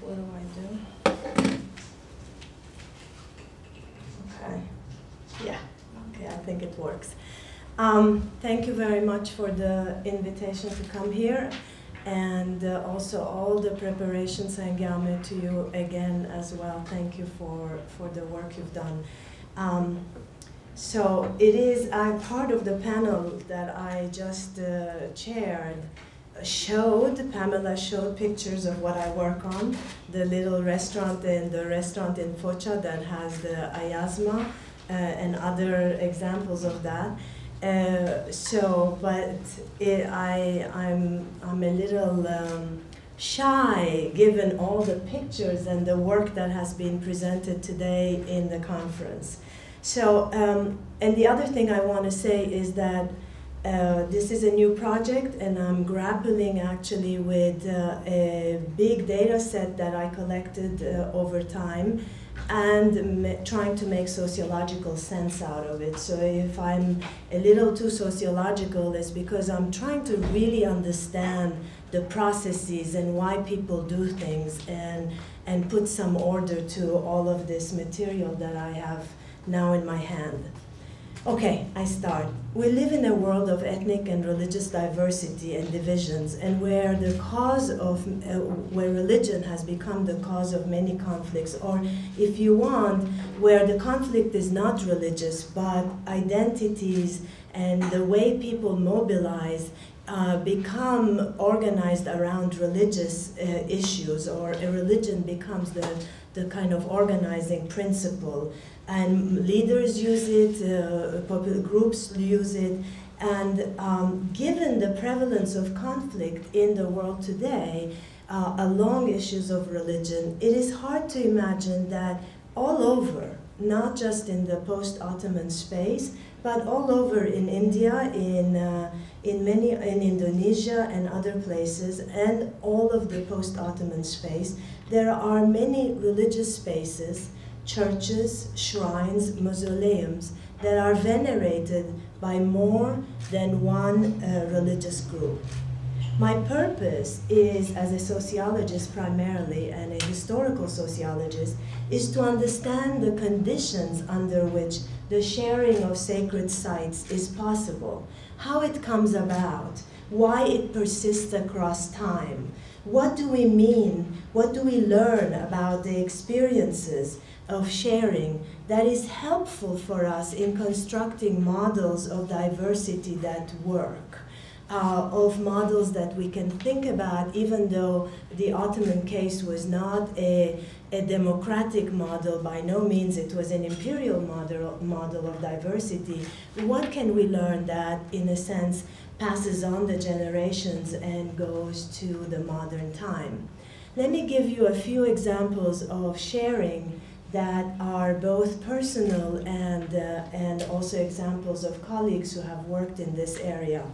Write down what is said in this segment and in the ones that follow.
What do I do? Okay. Yeah. Okay, I think it works. Thank you very much for the invitation to come here, and also all the preparations, and Gyame, to you again as well. Thank you for the work you've done. So it is part of the panel that I just chaired. Pamela showed pictures of what I work on, the little restaurant and the restaurant in Foça that has the ayazma and other examples of that. I'm a little shy given all the pictures and the work that has been presented today in the conference. So, and the other thing I want to say is that this is a new project, and I'm grappling actually with a big data set that I collected over time, and trying to make sociological sense out of it. So if I'm a little too sociological, it's because I'm trying to really understand the processes and why people do things, and put some order to all of this material that I have now in my hand. Okay, I start. We live in a world of ethnic and religious diversity and divisions, and where the cause of, where religion has become the cause of many conflicts, or if you want, where the conflict is not religious, but identities and the way people mobilize become organized around religious issues, or a religion becomes the kind of organizing principle. And leaders use it, popular groups use it, and given the prevalence of conflict in the world today along issues of religion, it is hard to imagine that all over, not just in the post-Ottoman space, but all over in India, in Indonesia and other places, and all of the post-Ottoman space, there are many religious spaces, churches, shrines, mausoleums that are venerated by more than one religious group. My purpose is, as a sociologist primarily, and a historical sociologist, is to understand the conditions under which the sharing of sacred sites is possible, how it comes about, why it persists across time. What do we mean? What do we learn about the experiences of sharing that is helpful for us in constructing models of diversity that work, of models that we can think about, even though the Ottoman case was not a democratic model, by no means it was an imperial model of diversity. What can we learn that, in a sense, passes on the generations and goes to the modern time? Let me give you a few examples of sharing that are both personal and also examples of colleagues who have worked in this area.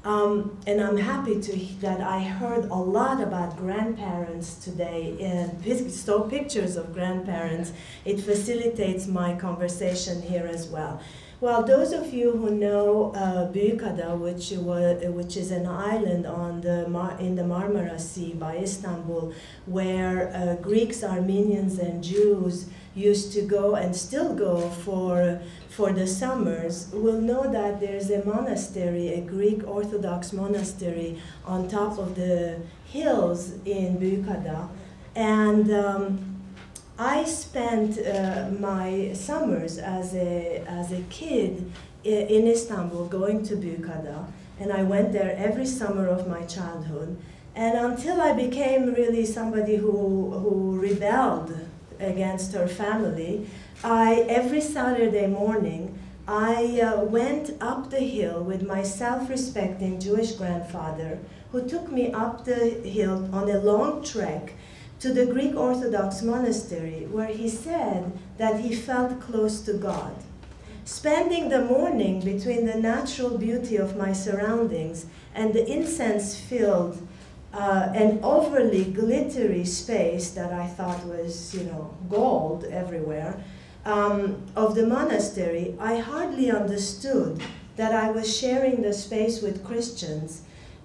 And I'm happy that I heard a lot about grandparents today, and saw pictures of grandparents. It facilitates my conversation here as well. Well, those of you who know Büyükada, which is an island on in the Marmara Sea by Istanbul, where Greeks, Armenians, and Jews used to go and still go for the summers, will know that there's a monastery, a Greek Orthodox monastery on top of the hills in Büyükada. And I spent my summers as a kid in Istanbul going to Büyükada, and I went there every summer of my childhood. And until I became really somebody who rebelled against her family, every Saturday morning, I went up the hill with my self-respecting Jewish grandfather, who took me up the hill on a long trek to the Greek Orthodox monastery, where he said that he felt close to God. Spending the morning between the natural beauty of my surroundings and the incense-filled and overly glittery space that I thought was, gold everywhere, of the monastery, I hardly understood that I was sharing the space with Christians,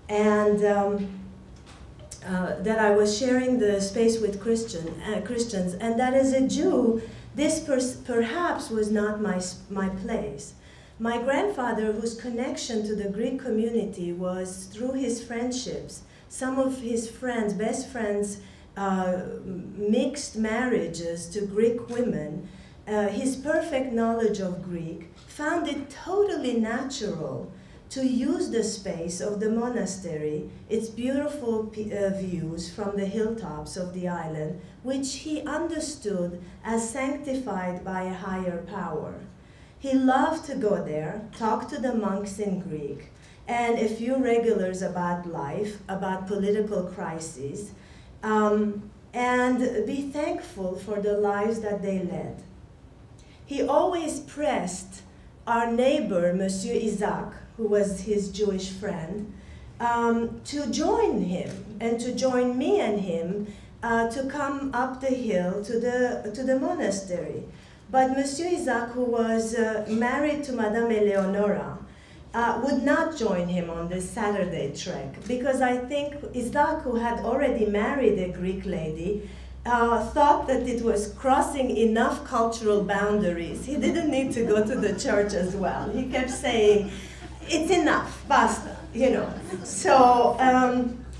and that I was sharing the space with Christians, and that as a Jew, this perhaps was not my place. My grandfather, whose connection to the Greek community was through his friendships, some of his friends, best friends, mixed marriages to Greek women, his perfect knowledge of Greek found it totally natural to use the space of the monastery, its beautiful views from the hilltops of the island, which he understood as sanctified by a higher power. He loved to go there, talk to the monks in Greek, and a few regulars about life, about political crises, and be thankful for the lives that they led. He always pressed our neighbor, Monsieur Isaac, who was his Jewish friend, to join him and to join me and him to come up the hill to the monastery. But Monsieur Isaac, who was married to Madame Eleonora, would not join him on this Saturday trek, because I think Isaac, who had already married a Greek lady, thought that it was crossing enough cultural boundaries. He didn't need to go to the church as well. He kept saying, it's enough, basta, you know. So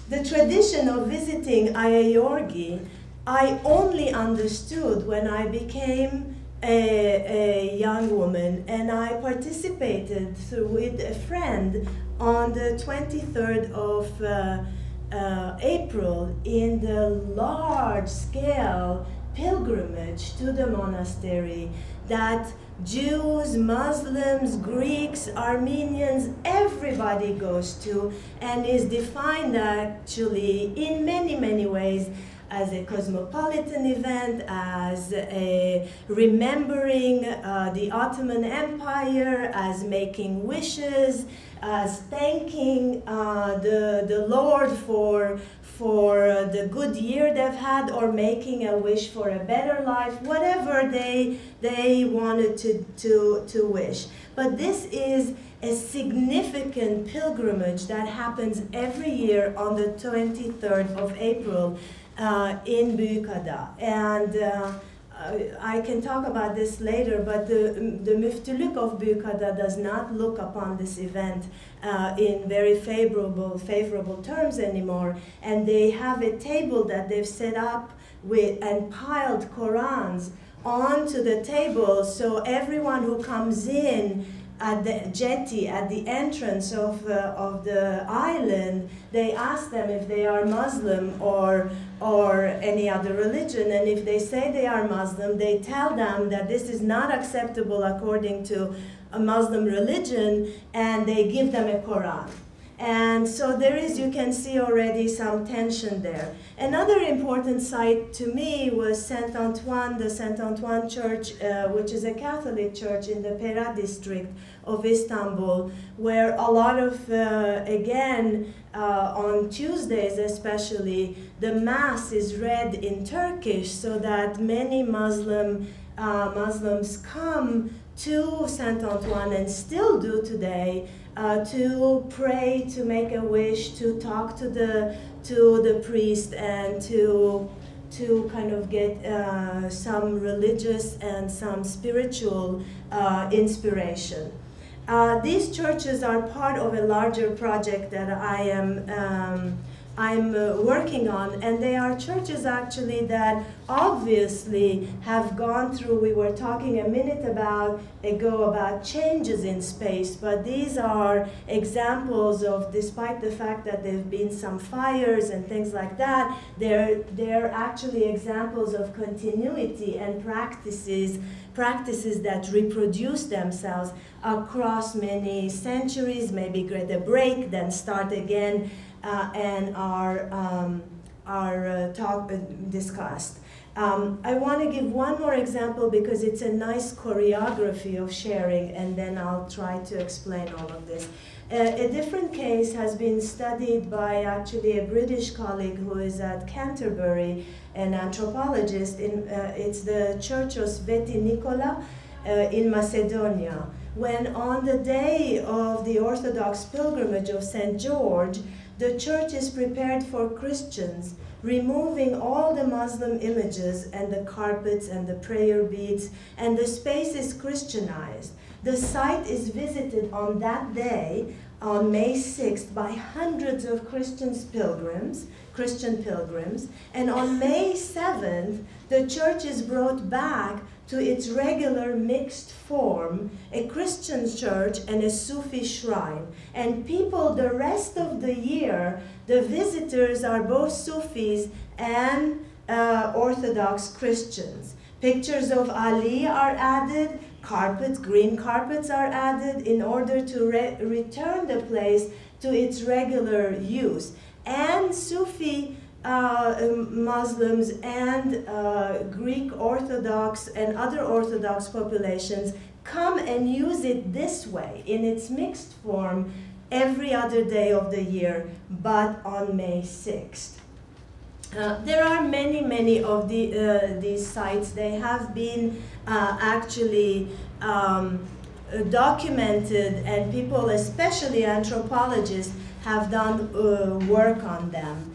the tradition of visiting Ayayorgi, I only understood when I became a young woman, and I participated with a friend on the 23rd of April in the large-scale pilgrimage to the monastery that Jews, Muslims, Greeks, Armenians, everybody goes to, and is defined actually in many, many ways as a cosmopolitan event, as a remembering the Ottoman Empire, as making wishes, as thanking the Lord for the good year they've had, or making a wish for a better life, whatever they wanted to wish. But this is a significant pilgrimage that happens every year on the 23rd of April in Büyükada. And I can talk about this later, but the Müftülük of Büyükada does not look upon this event in very favorable terms anymore, and they have a table that they've set up with and piled Qurans onto the table, so everyone who comes in at the jetty, at the entrance of the island, they ask them if they are Muslim or any other religion, and if they say they are Muslim, they tell them that this is not acceptable according to a Muslim religion, and they give them a Quran. And so there is, you can see already some tension there. Another important site to me was Saint Antoine, the Saint Antoine Church, which is a Catholic church in the Pera district of Istanbul, where a lot of, again, on Tuesdays especially, the Mass is read in Turkish, so that many Muslims come to Saint Antoine, and still do today, to pray, to make a wish, to talk to the priest, and to kind of get some religious and some spiritual inspiration. These churches are part of a larger project that I'm working on, and they are churches actually that obviously have gone through, we were talking a minute ago about changes in space, but these are examples of, despite the fact that there have been some fires and things like that, they're actually examples of continuity and practices that reproduce themselves across many centuries, maybe get a break, then start again, and are discussed. I want to give one more example because it's a nice choreography of sharing, and then I'll try to explain all of this. A different case has been studied by actually a British colleague who is at Canterbury, an anthropologist. It's the Church of Sveti Nikola in Macedonia, when on the day of the Orthodox pilgrimage of St. George, the church is prepared for Christians, removing all the Muslim images and the carpets and the prayer beads, and the space is Christianized. The site is visited on that day, on May 6th, by hundreds of Christian pilgrims, and on May 7th, the church is brought back to its regular mixed form, a Christian church and a Sufi shrine. And people, the rest of the year, the visitors are both Sufis and Orthodox Christians. Pictures of Ali are added, carpets, green carpets are added in order to return the place to its regular use. And Sufi Muslims and Greek Orthodox and other Orthodox populations come and use it this way, in its mixed form, every other day of the year, but on May 6th. There are many of these sites. They have been actually documented, and people, especially anthropologists, have done work on them.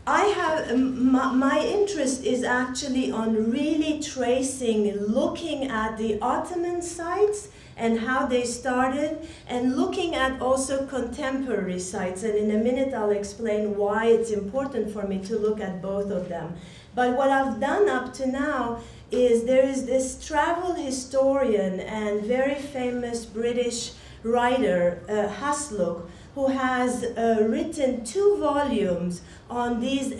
My interest is actually on really tracing, looking at the Ottoman sites and how they started, and looking at also contemporary sites. And in a minute I'll explain why it's important for me to look at both of them. But what I've done up to now is there is this travel historian and very famous British writer, Hasluk, who has written 2 volumes on these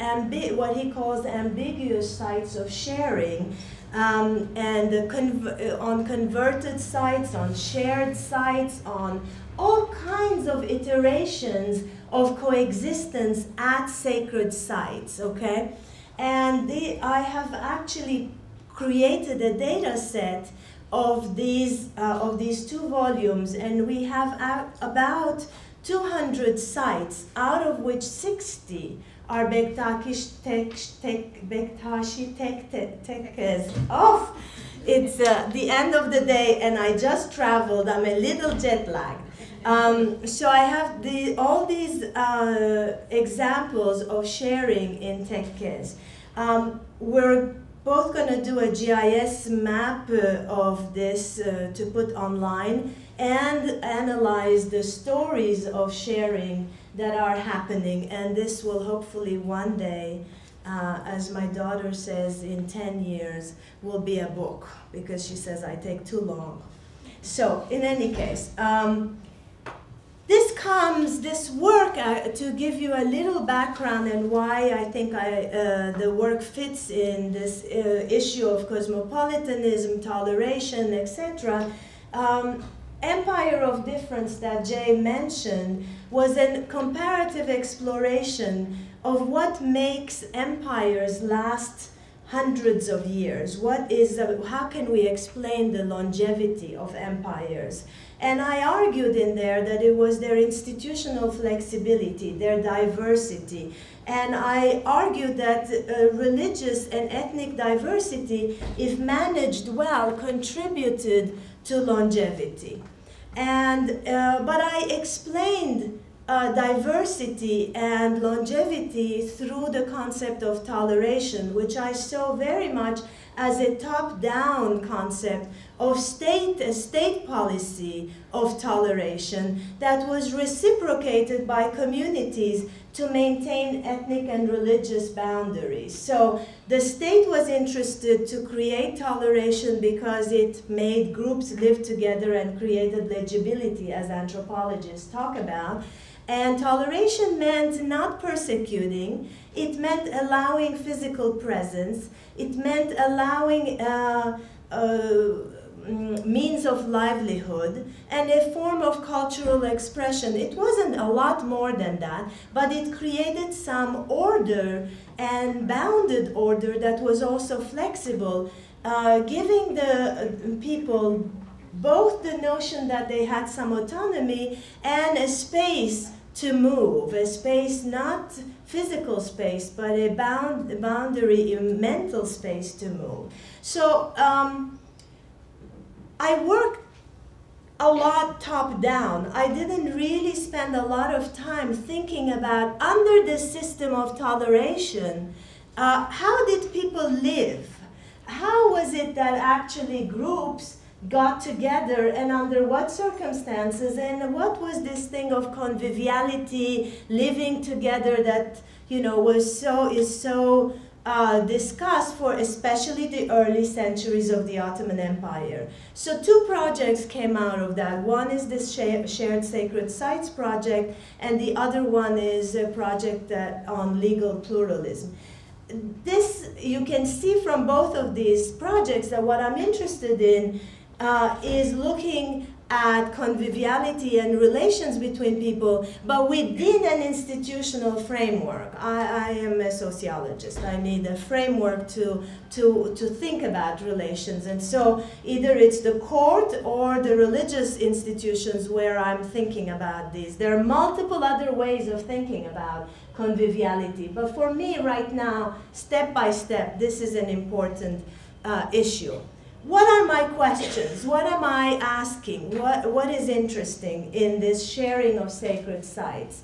what he calls ambiguous sites of sharing, and on converted sites, on shared sites, on all kinds of iterations of coexistence at sacred sites, okay? And I have actually created a data set of these 2 volumes, and we have about 200 sites, out of which 60 are Bektashi Tekkes. Oh, it's the end of the day, and I just traveled. I'm a little jet lagged. So I have all these examples of sharing in Tekkes. We're both going to do a GIS map of this to put online, and analyze the stories of sharing that are happening. And this will hopefully one day, as my daughter says, in 10 years, will be a book, because she says I take too long. So in any case, this work, to give you a little background and why I think the work fits in this issue of cosmopolitanism, toleration, etc. Empire of Difference that Jay mentioned was a comparative exploration of what makes empires last hundreds of years. How can we explain the longevity of empires? And I argued in there that it was their institutional flexibility, their diversity. And I argued that religious and ethnic diversity, if managed well, contributed to longevity. And, but I explained diversity and longevity through the concept of toleration, which I saw very much as a top-down concept of a state policy of toleration that was reciprocated by communities to maintain ethnic and religious boundaries. So the state was interested to create toleration because it made groups live together and created legibility, as anthropologists talk about. And toleration meant not persecuting, it meant allowing physical presence, it meant allowing means of livelihood and a form of cultural expression. It wasn't a lot more than that, but it created some order and bounded order that was also flexible, giving the people both the notion that they had some autonomy and a space to move, a space, not physical space, but a boundary, a mental space to move. So I worked a lot top down. I didn't really spend a lot of time thinking about, under the system of toleration, how did people live? How was it that actually groups got together, and under what circumstances, and what was this thing of conviviality, living together, that, you know, is so discussed for especially the early centuries of the Ottoman Empire. So two projects came out of that. One is this Shared Sacred Sites project, and the other one is a project on legal pluralism. This, you can see from both of these projects that what I'm interested in is looking at conviviality and relations between people, but within an institutional framework. I am a sociologist. I need a framework to think about relations. And so either it's the court or the religious institutions where I'm thinking about these. There are multiple other ways of thinking about conviviality. But for me right now, step by step, this is an important issue. What are my questions? What am I asking? What is interesting in this sharing of sacred sites?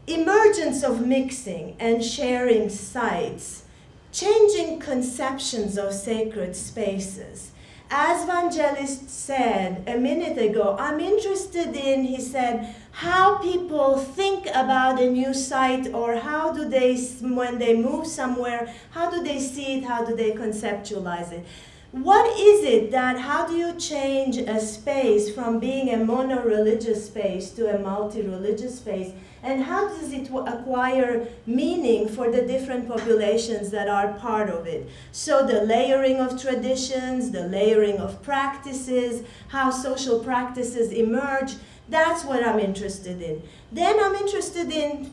Emergence of mixing and sharing sites, changing conceptions of sacred spaces. As Vangelis said a minute ago, I'm interested in, he said, how people think about a new site, or how do they, when they move somewhere, how do they see it, how do they conceptualize it? What is it that, how do you change a space from being a mono-religious space to a multi-religious space? And how does it acquire meaning for the different populations that are part of it? So the layering of traditions, the layering of practices, how social practices emerge, that's what I'm interested in. Then I'm interested in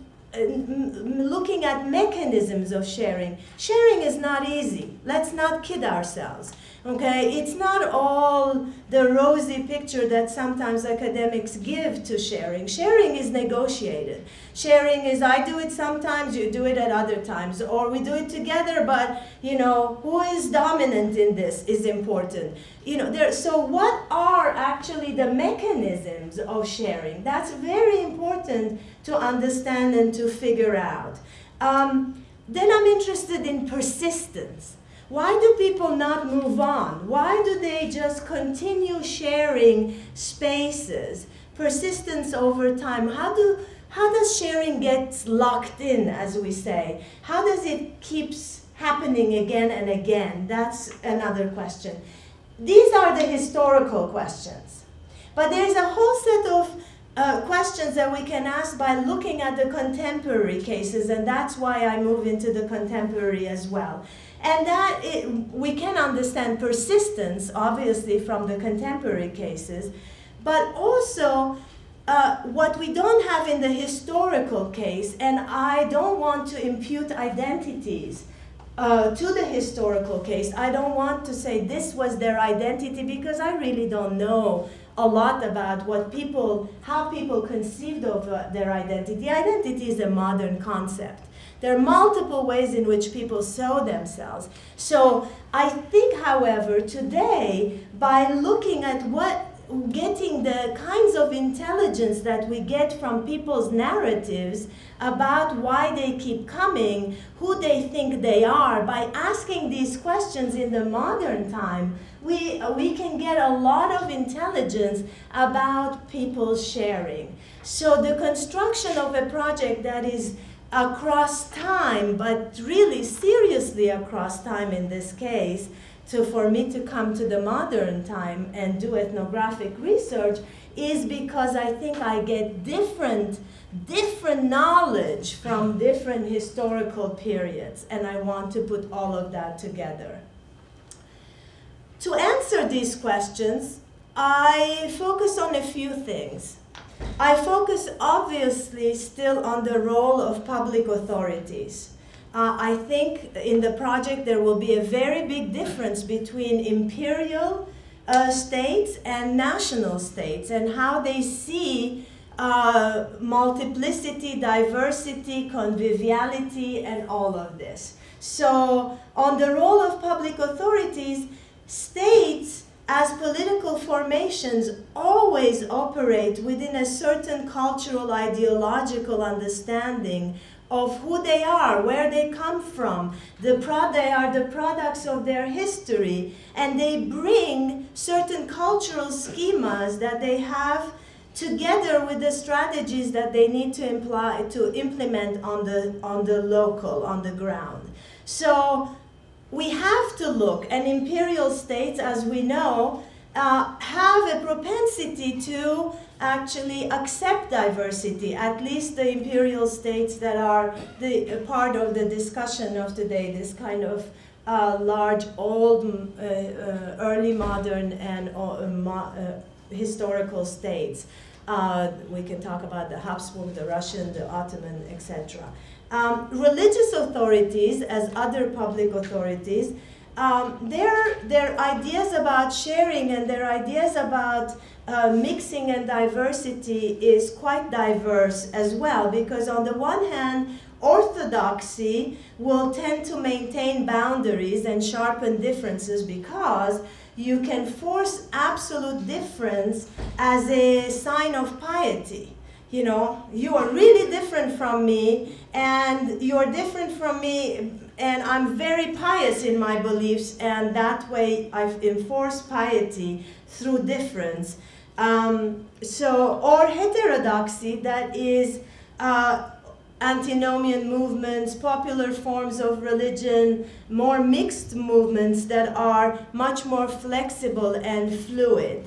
looking at mechanisms of sharing. Sharing is not easy. Let's not kid ourselves. Okay, it's not all the rosy picture that sometimes academics give to sharing. Sharing is negotiated. Sharing is, I do it sometimes, you do it at other times, or we do it together, but, you know, who is dominant in this is important. You know, so what are actually the mechanisms of sharing? That's very important to understand and to figure out. Then I'm interested in persistence. Why do people not move on? Why do they just continue sharing spaces? Persistence over time. How does sharing get locked in, as we say? How does it keep happening again and again? That's another question. These are the historical questions. But there's a whole set of questions that we can ask by looking at the contemporary cases, and that's why I move into the contemporary as well. And that we can understand persistence, obviously, from the contemporary cases, but also what we don't have in the historical case, and I don't want to impute identities to the historical case. I don't want to say this was their identity, because I really don't know a lot about how people conceived of their identity. Identity is a modern concept. There are multiple ways in which people saw themselves. So I think, however, today, by looking at getting the kinds of intelligence that we get from people's narratives about why they keep coming, who they think they are, by asking these questions in the modern time, we can get a lot of intelligence about people sharing. So the construction of a project that is across time, but really seriously across time in this case, for me to come to the modern time and do ethnographic research, is because I think I get different knowledge from different historical periods, and I want to put all of that together. To answer these questions, I focus on a few things. I focus obviously still on the role of public authorities. I think in the project there will be a very big difference between imperial states and national states, and how they see multiplicity, diversity, conviviality, and all of this. So on the role of public authorities, states as political formations always operate within a certain cultural ideological understanding of who they are, where they come from, they are the products of their history, and they bring certain cultural schemas that they have together with the strategies that they need to implement on the local, on the ground. So we have to look, and imperial states, as we know, have a propensity to actually accept diversity, at least the imperial states that are the part of the discussion of today, this kind of large, old, early modern and historical states. We can talk about the Habsburg, the Russian, the Ottoman, etc. Religious authorities, as other public authorities, their ideas about sharing and their ideas about mixing and diversity is quite diverse as well, because on the one hand, orthodoxy will tend to maintain boundaries and sharpen differences because you can force absolute difference as a sign of piety. You know, you are really different from me, and you're different from me, and I'm very pious in my beliefs, and that way I've enforced piety through difference. Or heterodoxy, that is antinomian movements, popular forms of religion, more mixed movements that are much more flexible and fluid.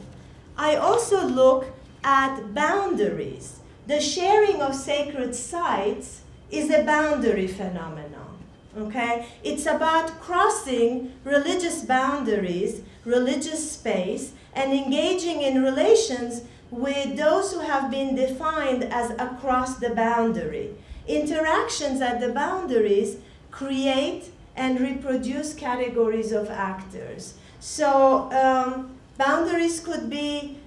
I also look at boundaries. The sharing of sacred sites is a boundary phenomenon, okay? It's about crossing religious boundaries, religious space, and engaging in relations with those who have been defined as across the boundary. Interactions at the boundaries create and reproduce categories of actors. So boundaries could be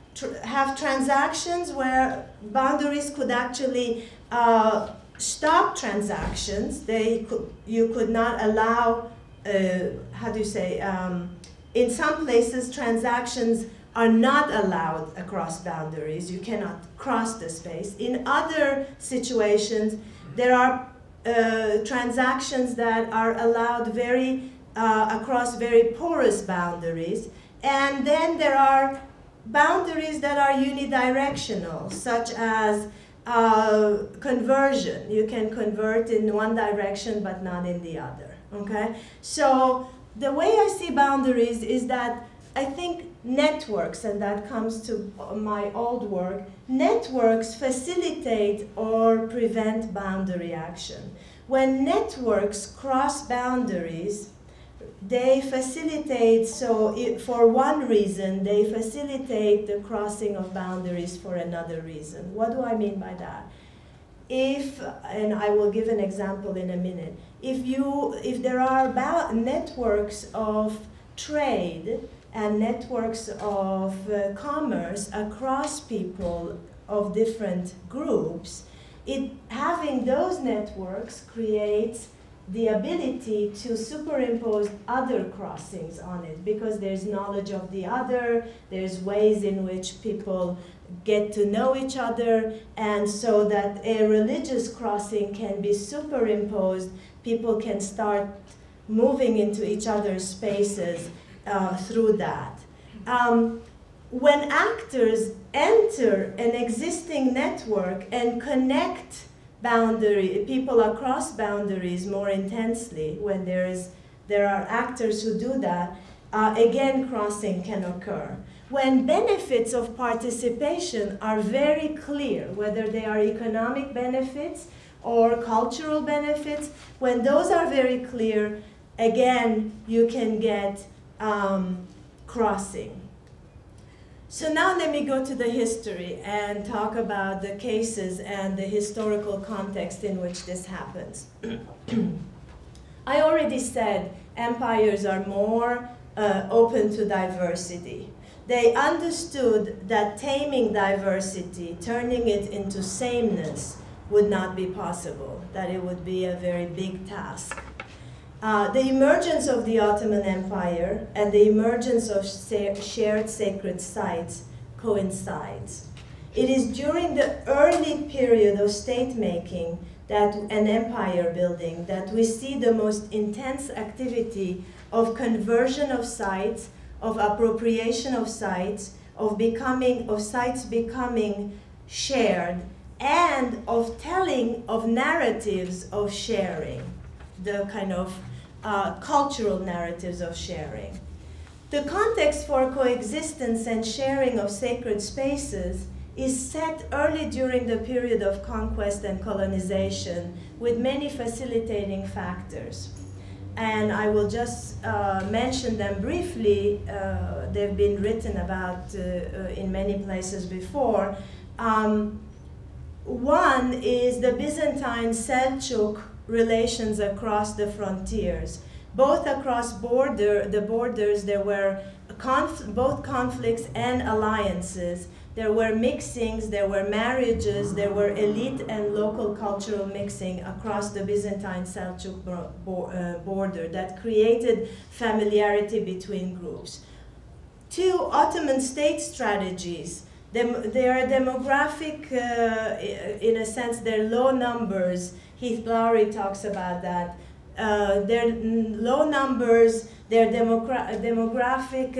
have transactions where boundaries could actually stop transactions. You could not allow, how do you say, in some places transactions are not allowed across boundaries. You cannot cross the space. In other situations, there are transactions that are allowed across very porous boundaries. And then there are boundaries that are unidirectional, such as conversion. You can convert in one direction but not in the other, okay? So the way I see boundaries is that I think networks, and that comes to my old work, networks facilitate or prevent boundary action. When networks cross boundaries, they facilitate, for one reason, they facilitate the crossing of boundaries for another reason. What do I mean by that? And I will give an example in a minute, if there are networks of trade and networks of commerce across people of different groups, having those networks creates the ability to superimpose other crossings on it, because there's knowledge of the other, there's ways in which people get to know each other, and so that a religious crossing can be superimposed, people can start moving into each other's spaces through that. When actors enter an existing network and connect people across boundaries more intensely, when there are actors who do that, again, crossing can occur. When benefits of participation are very clear, whether they are economic benefits or cultural benefits, when those are very clear, again, you can get crossing. So now let me go to the history and talk about the cases and the historical context in which this happens. I already said empires are more open to diversity. They understood that taming diversity, turning it into sameness, would not be possible, that it would be a very big task. The emergence of the Ottoman Empire and the emergence of shared sacred sites coincides. It is during the early period of state-making and empire building that we see the most intense activity of conversion of sites, of appropriation of sites, of sites becoming shared, and of telling of narratives of sharing, the kind of cultural narratives of sharing. The context for coexistence and sharing of sacred spaces is set early during the period of conquest and colonization, with many facilitating factors. And I will just mention them briefly. They've been written about in many places before. One is the Byzantine-Seljuk relations across the frontiers. Both across the borders, there were both conflicts and alliances. There were mixings, there were marriages, there were elite and local cultural mixing across the Byzantine-Seljuk border that created familiarity between groups. Two, Ottoman state strategies. Their demographic, in a sense, their low numbers. Heath Lowry talks about that. Their low numbers, their demographic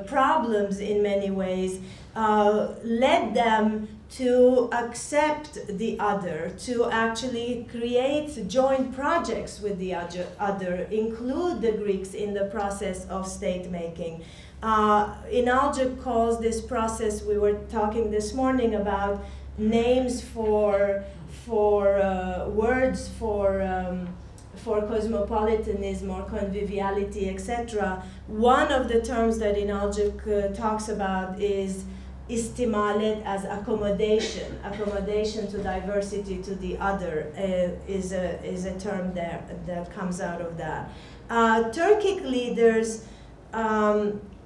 problems in many ways led them to accept the other, to actually create joint projects with the other, include the Greeks in the process of state-making. Inaljuk calls this process, we were talking this morning about names for words for cosmopolitanism or conviviality, etc. One of the terms that Inaljuk talks about is istimalet, as accommodation. Accommodation to diversity, to the other, is a term that comes out of that. Turkic leaders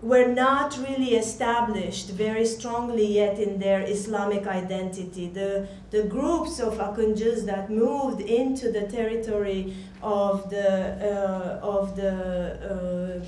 were not really established very strongly yet in their Islamic identity. The groups of Akunjus that moved into the territory of the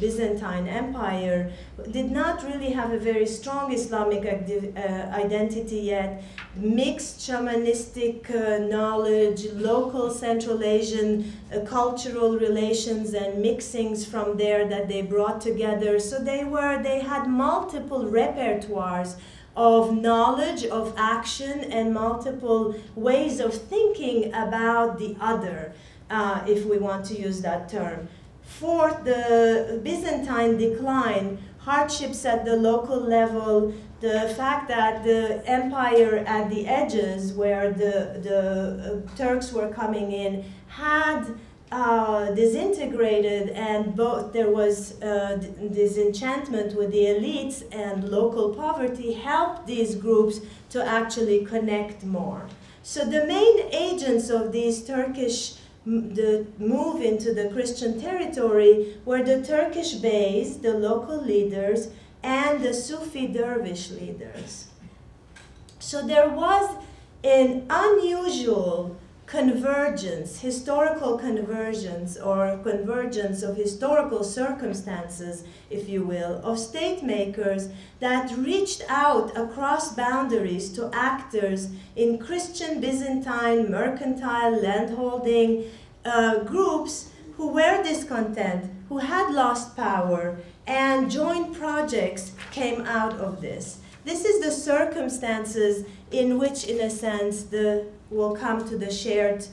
Byzantine Empire did not really have a very strong Islamic identity yet. Mixed shamanistic knowledge, local Central Asian cultural relations and mixings from there that they brought together. So they had multiple repertoires of knowledge, of action, and multiple ways of thinking about the other, if we want to use that term. Fourth, the Byzantine decline, hardships at the local level, the fact that the empire at the edges where the Turks were coming in had disintegrated, and both there was disenchantment with the elites, and local poverty helped these groups to actually connect more. So the main agents of these the move into the Christian territory were the Turkish beys, the local leaders, and the Sufi dervish leaders. So there was an unusual convergence, historical convergence, or convergence of historical circumstances, if you will, of state makers that reached out across boundaries to actors in Christian, Byzantine, mercantile, landholding groups who were discontent, who had lost power, and joint projects came out of this. This is the circumstances in which, in a sense, will come to the shared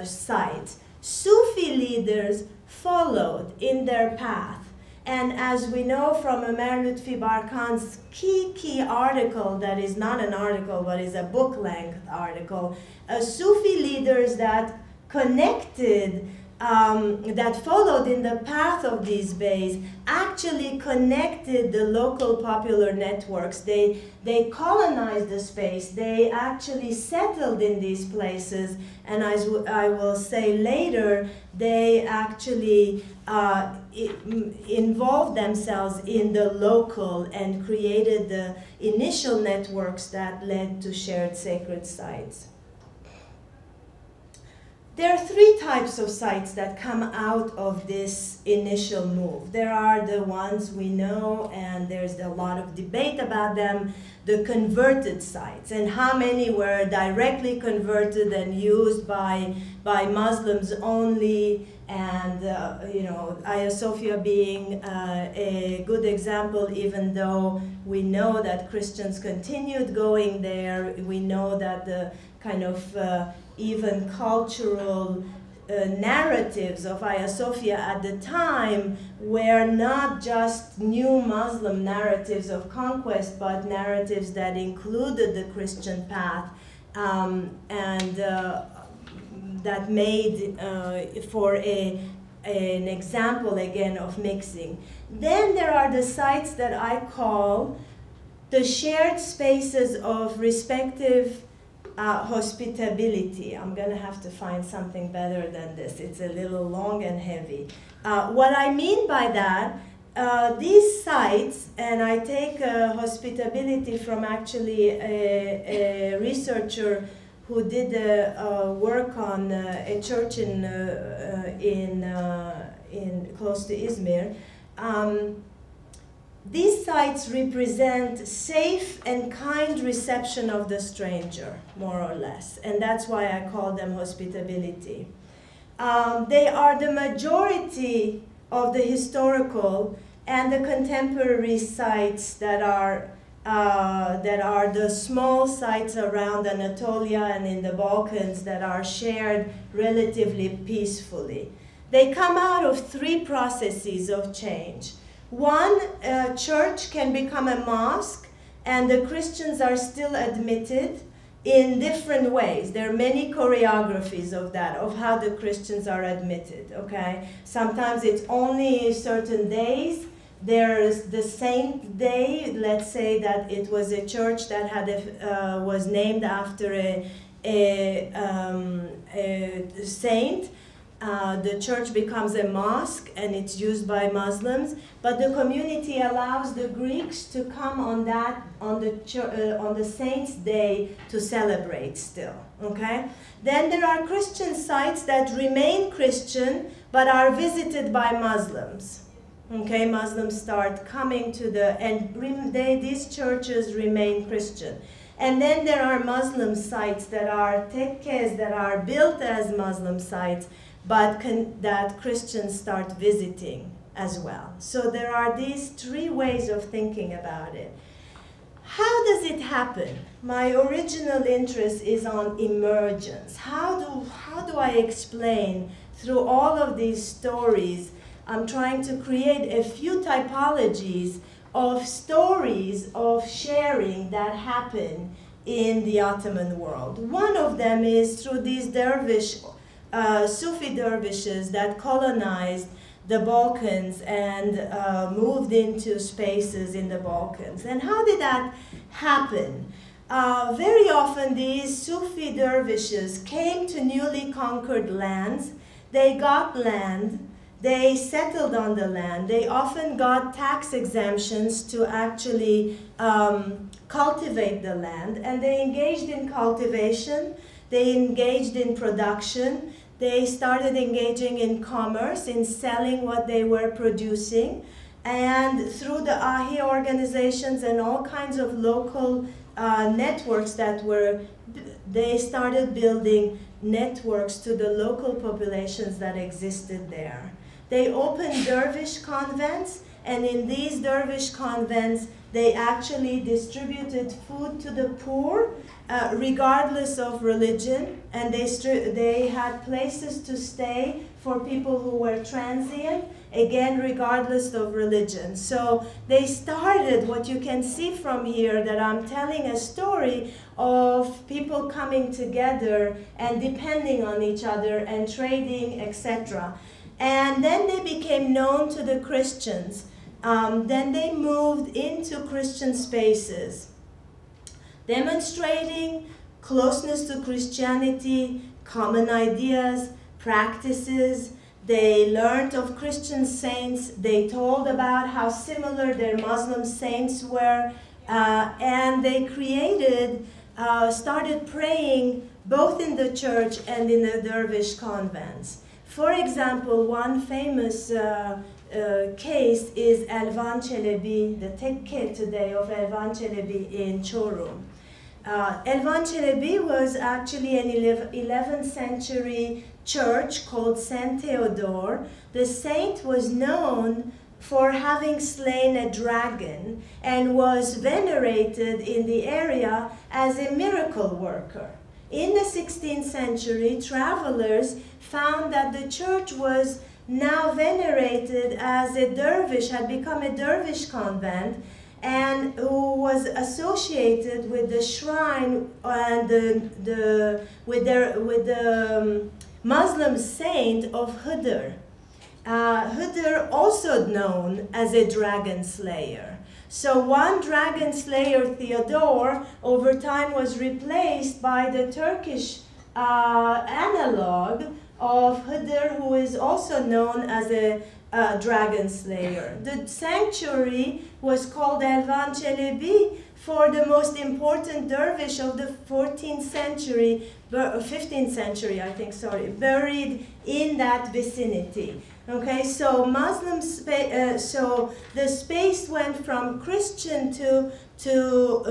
site. Sufi leaders followed in their path. And as we know from Ömer Lütfi Barkan's key article, that is not an article, but is a book-length article, Sufi leaders that connected, that followed in the path of these beys, actually connected the local popular networks. They colonized the space. They actually settled in these places, and as I will say later, they actually involved themselves in the local and created the initial networks that led to shared sacred sites. there are three types of sites that come out of this initial move. There are the ones we know, and there's a lot of debate about them, the converted sites, and how many were directly converted and used by Muslims only, and you know, Hagia Sophia being a good example, even though we know that Christians continued going there. We know that the kind of even cultural narratives of Hagia Sophia at the time were not just new Muslim narratives of conquest, but narratives that included the Christian path, and that made for an example again of mixing. Then there are the sites that I call the shared spaces of respective hospitability. I'm going to have to find something better than this. It's a little long and heavy. What I mean by that, these sites, and I take hospitability from actually a researcher who did work on a church in close to Izmir. These sites represent safe and kind reception of the stranger, more or less, and that's why I call them hospitability. They are the majority of the historical and the contemporary sites that are the small sites around Anatolia and in the Balkans that are shared relatively peacefully. They come out of three processes of change. One, a church can become a mosque, and the Christians are still admitted in different ways. There are many choreographies of that, of how the Christians are admitted, okay? Sometimes it's only certain days. There's the saint day. Let's say that it was a church that had was named after a saint. The church becomes a mosque and it's used by Muslims, but the community allows the Greeks to come on the saint's day to celebrate still, okay? Then there are Christian sites that remain Christian but are visited by Muslims. Okay, Muslims start coming to these churches remain Christian. And then there are Muslim sites that are tekkes, that are built as Muslim sites, but that Christians start visiting as well. So there are these three ways of thinking about it. How does it happen? My original interest is on emergence. How do I explain through all of these stories? I'm trying to create a few typologies of stories of sharing that happen in the Ottoman world. One of them is through these dervish Sufi dervishes that colonized the Balkans and moved into spaces in the Balkans. And how did that happen? Very often these Sufi dervishes came to newly conquered lands. They got land. They settled on the land. They often got tax exemptions to actually cultivate the land. And they engaged in cultivation. They engaged in production. They started engaging in commerce, in selling what they were producing. And through the AHI organizations and all kinds of local networks they started building networks to the local populations that existed there. They opened dervish convents, and in these dervish convents, they actually distributed food to the poor, regardless of religion, and they had places to stay for people who were transient, again, regardless of religion. So they started, what you can see from here, that I'm telling a story of people coming together and depending on each other and trading, etc. And then they became known to the Christians. Then they moved into Christian spaces, demonstrating closeness to Christianity, common ideas, practices. They learned of Christian saints. They told about how similar their Muslim saints were, and they started praying both in the church and in the dervish convents. For example, one famous case is Elvan Çelebi, the tekke today of Elvan Çelebi in Çorum. Elvan Çelebi was actually an 11th century church called Saint Theodore. The saint was known for having slain a dragon and was venerated in the area as a miracle worker. In the 16th century, travelers found that the church was now venerated as a dervish, had become a dervish convent, and who was associated with the shrine and with the Muslim saint of Hıdır. Hıdır, also known as a dragon slayer. So one dragon slayer, Theodore, over time was replaced by the Turkish analog of Hıdır, who is also known as a dragon slayer. The sanctuary was called Elvan Çelebi for the most important dervish of the 14th century, 15th century, I think, sorry, buried in that vicinity. Okay, so so the space went from Christian to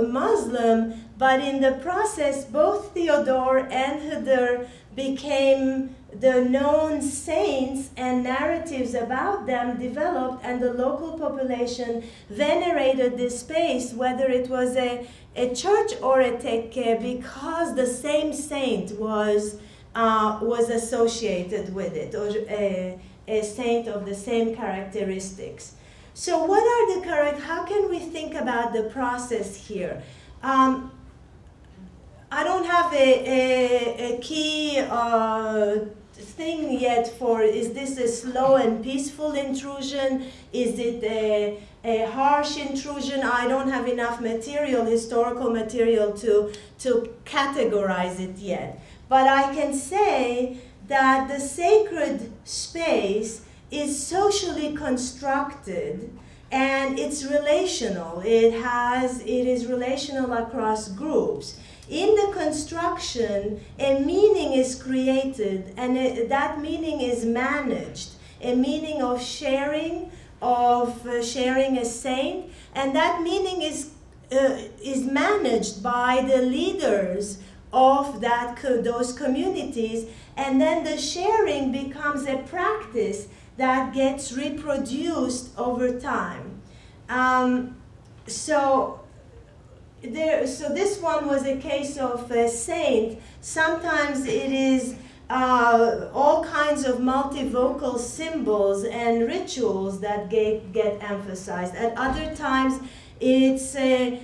Muslim, but in the process, both Theodore and Hıdır became the known saints, and narratives about them developed, and the local population venerated this space, whether it was a church or a tekke, because the same saint was associated with it, or a saint of the same characteristics. So what are the how can we think about the process here? I don't have a key thing yet for, is this a slow and peaceful intrusion? Is it a harsh intrusion? I don't have enough material, historical material, to categorize it yet. But I can say that the sacred space is socially constructed, and it's relational. It is relational across groups. In the construction, a meaning is created, and that meaning is managed. A meaning of sharing a saint, and that meaning is managed by the leaders of those communities, and then the sharing becomes a practice that gets reproduced over time. So this one was a case of a saint. Sometimes it is all kinds of multivocal symbols and rituals that get emphasized. At other times, it's a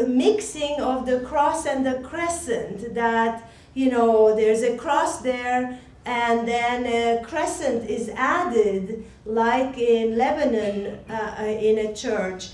mixing of the cross and the crescent, that, you know, there's a cross there, and then a crescent is added, like in Lebanon in a church.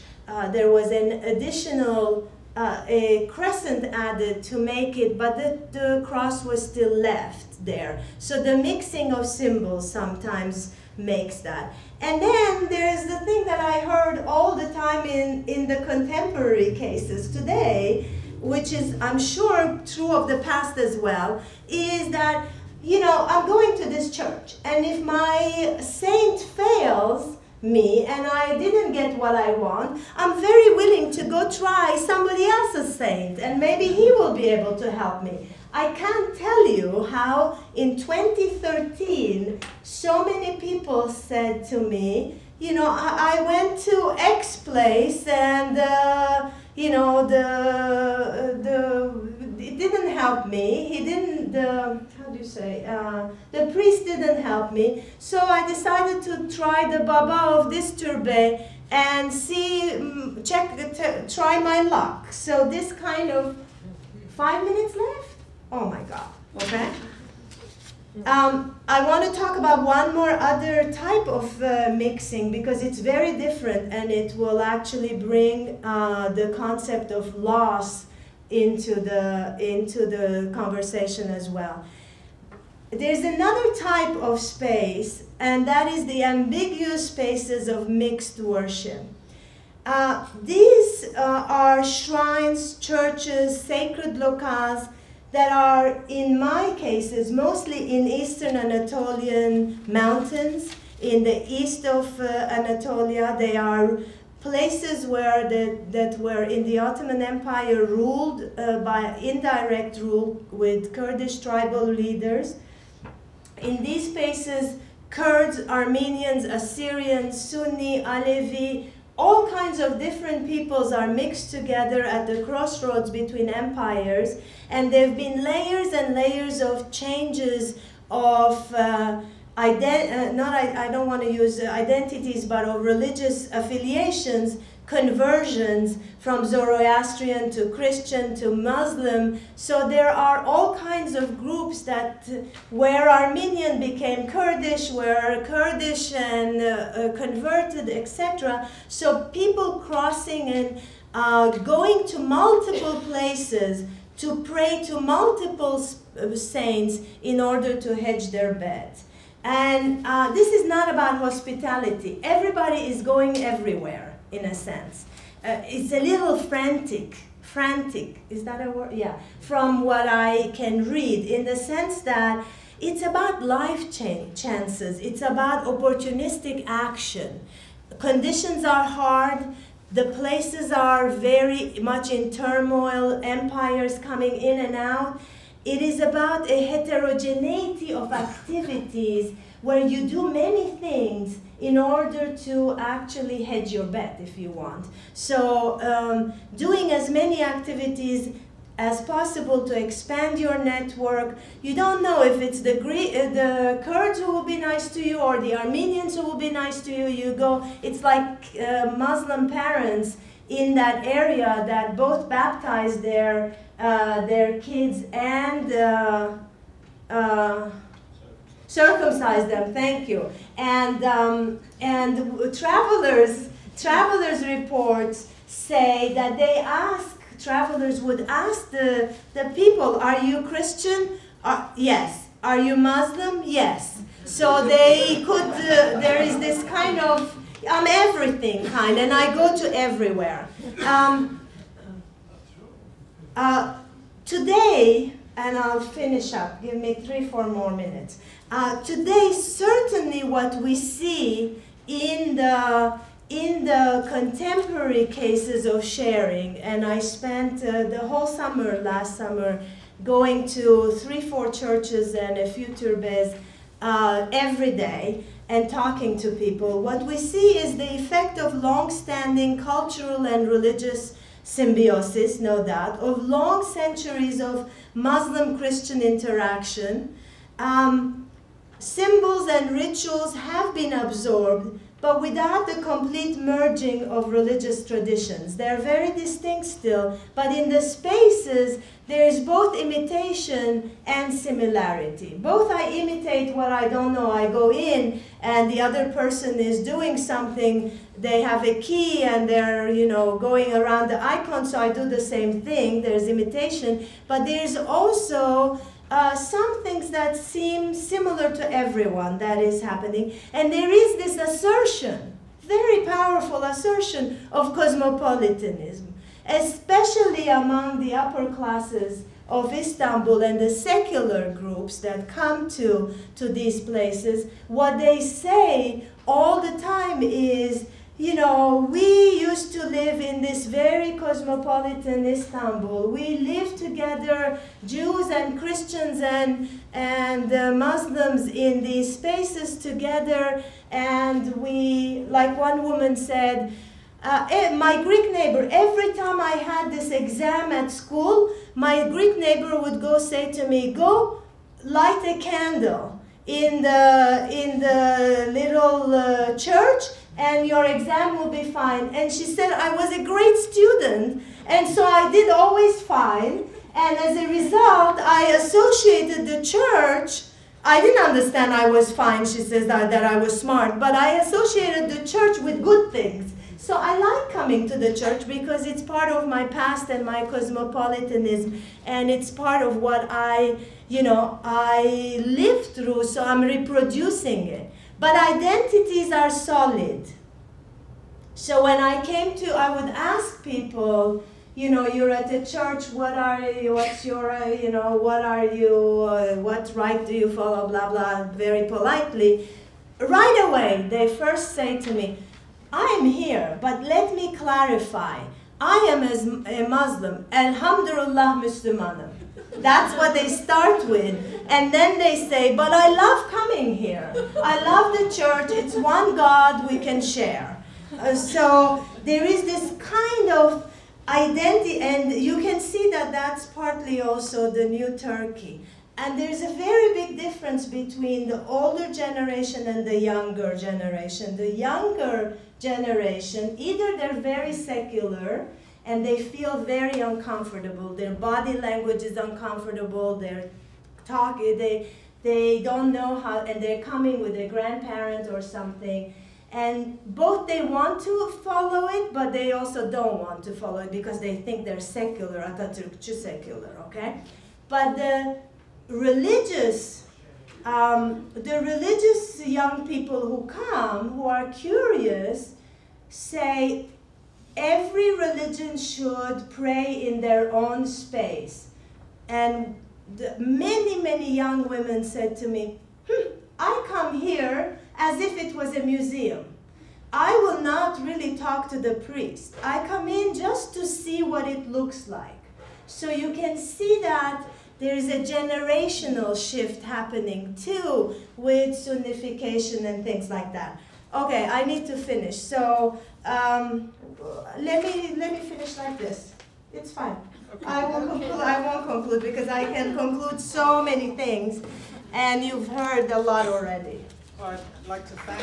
There was an additional a crescent added to make it, but the cross was still left there. So the mixing of symbols sometimes makes that. And then there's the thing that I heard all the time in the contemporary cases today, which is, I'm sure, true of the past as well, is that, you know, I'm going to this church, and if my saint fails me and I didn't get what I want, I'm very willing to go try somebody else's saint, and maybe he will be able to help me. I can't tell you how in 2013 so many people said to me, you know, I went to X place, and you know, it didn't help me. He didn't, how do you say, the priest didn't help me. So I decided to try the Baba of this turbe and see, try my luck. So this kind of, 5 minutes left? Oh my God, okay. I want to talk about one more other type of mixing, because it's very different, and it will actually bring the concept of loss into the conversation as well. There's another type of space, and that is the ambiguous spaces of mixed worship. These are shrines, churches, sacred locales that are, in my cases, mostly in eastern Anatolian mountains, in the east of Anatolia. They are places where that were in the Ottoman Empire ruled by indirect rule with Kurdish tribal leaders. In these spaces, Kurds, Armenians, Assyrians, Sunni, Alevi, all kinds of different peoples are mixed together at the crossroads between empires, and there have been layers and layers of changes of I don't want to use identities, but of religious affiliations, conversions from Zoroastrian to Christian to Muslim. So there are all kinds of groups that where Armenian became Kurdish, where Kurdish and converted, etc. So people crossing and going to multiple places to pray to multiple saints in order to hedge their bets. And this is not about hospitality. Everybody is going everywhere, in a sense. It's a little frantic, is that a word? Yeah, from what I can read, in the sense that it's about life chances. It's about opportunistic action. Conditions are hard. The places are very much in turmoil, empires coming in and out. It is about a heterogeneity of activities where you do many things in order to actually hedge your bet, if you want. So doing as many activities as possible to expand your network. You don't know if it's the Kurds who will be nice to you or the Armenians who will be nice to you. You go, it's like Muslim parents in that area that both baptize their kids and circumcise them. Thank you. And travelers reports say that they ask, travelers would ask the people, are you Christian? Yes. Are you Muslim? Yes. So they could, there is this kind of, I'm everything kind, and I go to everywhere. Today, and I'll finish up, give me 3-4 more minutes. Today, certainly what we see in the contemporary cases of sharing, and I spent the whole summer, last summer, going to 3-4 churches and a few turbes every day and talking to people. What we see is the effect of long-standing cultural and religious symbiosis, no doubt, of long centuries of Muslim-Christian interaction. Symbols and rituals have been absorbed, but without the complete merging of religious traditions. They're very distinct still, but in the spaces, there is both imitation and similarity. Both I imitate what I don't know. I go in, and the other person is doing something. They have a key, and they're, you know, going around the icon, so I do the same thing. There's imitation, but there's also some things that seem similar to everyone that is happening. And there is this assertion, very powerful assertion of cosmopolitanism, especially among the upper classes of Istanbul and the secular groups that come to these places. What they say all the time is, you know, we used to live in this very cosmopolitan Istanbul. We lived together, Jews and Christians and Muslims in these spaces together. And we, like one woman said, my Greek neighbor, every time I had this exam at school, my Greek neighbor would go say to me, go light a candle in the little church, and your exam will be fine. And she said, I was a great student, and so I did always fine. And as a result, I associated the church. I didn't understand I was fine, she says, that I was smart, but I associated the church with good things. So I like coming to the church because it's part of my past and my cosmopolitanism, and it's part of what I lived through, so I'm reproducing it. But identities are solid. So when I would ask people, you know, you're at the church, what are you, what's your, you know, what are you, what right do you follow, blah, blah, very politely. Right away, they first say to me, I'm here, but let me clarify. I am a Muslim, alhamdulillah Müslümanım. That's what they start with. And then they say, but I love coming here. I love the church, it's one God we can share. So there is this kind of identity, and you can see that that's partly also the new Turkey. And there's a very big difference between the older generation and the younger generation. The younger generation, either they're very secular and they feel very uncomfortable, their body language is uncomfortable, they're talking, they don't know how, and they're coming with a grandparent or something. And both they want to follow it, but they also don't want to follow it because they think they're secular, Atatürkçü secular, okay? But the religious young people who come, who are curious, say every religion should pray in their own space. And many, many young women said to me, I come here as if it was a museum. I will not really talk to the priest. I come in just to see what it looks like. So you can see that there is a generational shift happening too with Sunnification and things like that. Okay, I need to finish. So let me finish like this. It's fine. Okay. I won't conclude because I can conclude so many things, and you've heard a lot already. Well, I'd like to thank